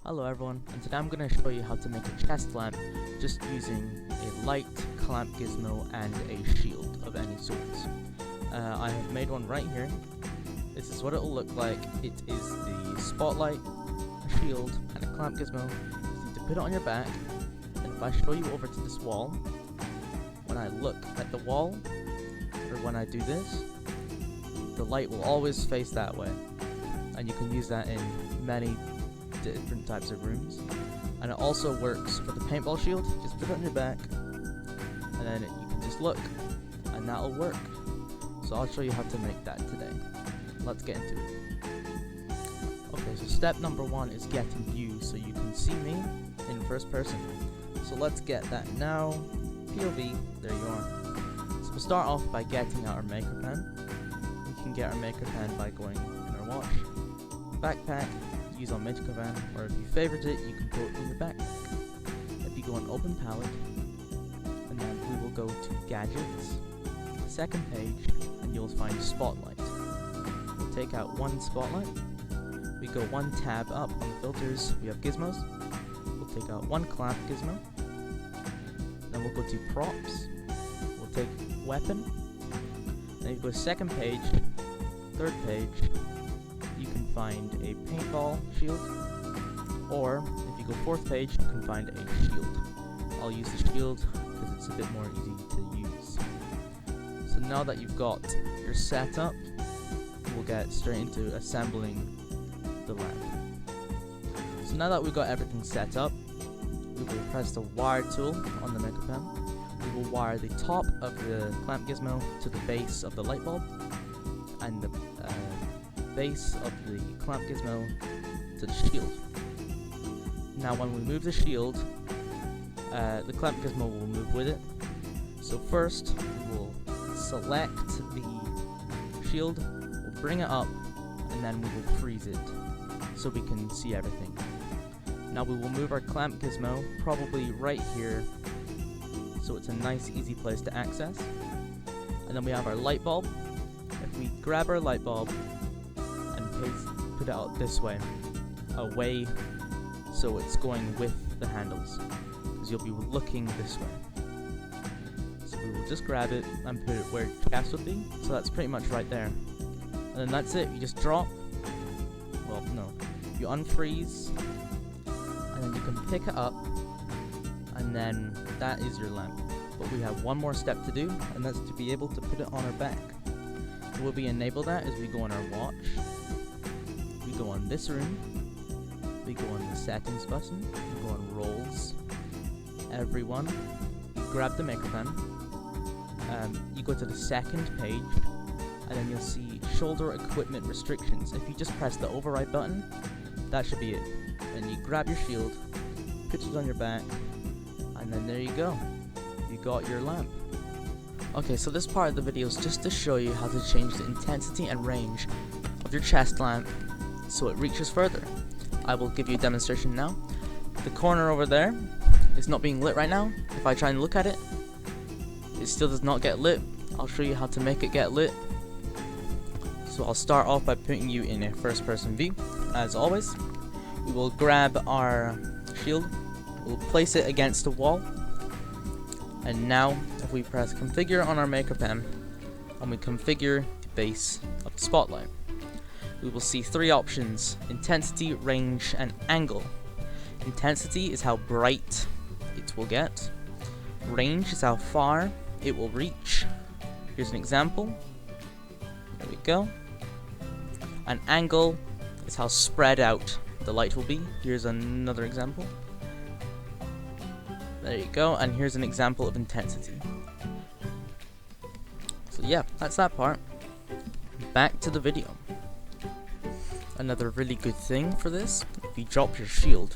Hello everyone, and today I'm going to show you how to make a chest lamp just using a light, clamp gizmo, and a shield of any sorts. I have made one right here. This is what it will look like. It is the spotlight, a shield, and a clamp gizmo. You need to put it on your back, and if I show you over to this wall, when I look at the wall, or when I do this, the light will always face that way. And you can use that in many different types of rooms, and it also works for the paintball shield. Just put it on your back and then you can just look and that'll work. So I'll show you how to make that today. Let's get into it. Okay, so step number one is getting you so you can see me in first person. So let's get that now. POV, there you are. So we'll start off by getting our maker pen. We can get our maker pen by going in our watch, backpack, use on maker pen, or if you favorite it, you can put it in your backpack. If you go on open palette, and then we will go to gadgets, second page, and you'll find spotlight. We'll take out one spotlight, we go one tab up on the filters, we have gizmos, we'll take out one clamp gizmo, then we'll go to props, we'll take weapon, then you go to second page, third page, you can find a paintball shield, or if you go fourth page, you can find a shield. I'll use the shield because it's a bit more easy to use. So now that you've got your setup, we'll get straight into assembling the lamp. So now that we've got everything set up, we will press the wire tool on the maker pen. We will wire the top of the clamp gizmo to the base of the light bulb, and the base of the clamp gizmo to the shield. Now when we move the shield, the clamp gizmo will move with it. So first we will select the shield, we'll bring it up, and then we will freeze it so we can see everything. Now we will move our clamp gizmo probably right here so it's a nice easy place to access. And then we have our light bulb. If we grab our light bulb and put it out this way, away, so it's going with the handles, because you'll be looking this way. So we will just grab it and put it where your chest would be, so that's pretty much right there. And then that's it, you just drop, well no, you unfreeze, and then you can pick it up, and then that is your lamp. But we have one more step to do, and that's to be able to put it on our back. The way we enable that is we go on our watch, we go on this room, we go on the settings button, we go on roles, everyone, you grab the maker pen, you go to the second page, and then you'll see shoulder equipment restrictions. If you just press the override button, that should be it. And you grab your shield, put it on your back, and then there you go, you got your lamp. Okay, so this part of the video is just to show you how to change the intensity and range of your chest lamp so it reaches further. I will give you a demonstration now. The corner over there is not being lit right now. If I try and look at it, it still does not get lit. I'll show you how to make it get lit. So I'll start off by putting you in a first person view. As always, we will grab our shield, we'll place it against the wall, and now if we press configure on our maker pen and we configure the base of the spotlight, we will see three options: intensity, range, and angle. Intensity is how bright it will get. Range is how far it will reach. Here's an example. There we go. And angle is how spread out the light will be. Here's another example. There you go, and here's an example of intensity. So yeah, that's that part. Back to the video. Another really good thing for this, if you drop your shield,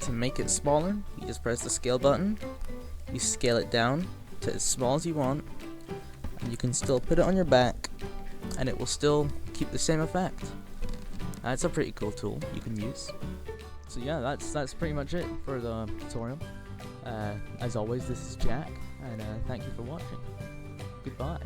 to make it smaller, you just press the scale button, you scale it down to as small as you want, and you can still put it on your back, and it will still keep the same effect. That's a pretty cool tool you can use. So yeah, that's pretty much it for the tutorial. As always, this is Jack, and thank you for watching. Goodbye.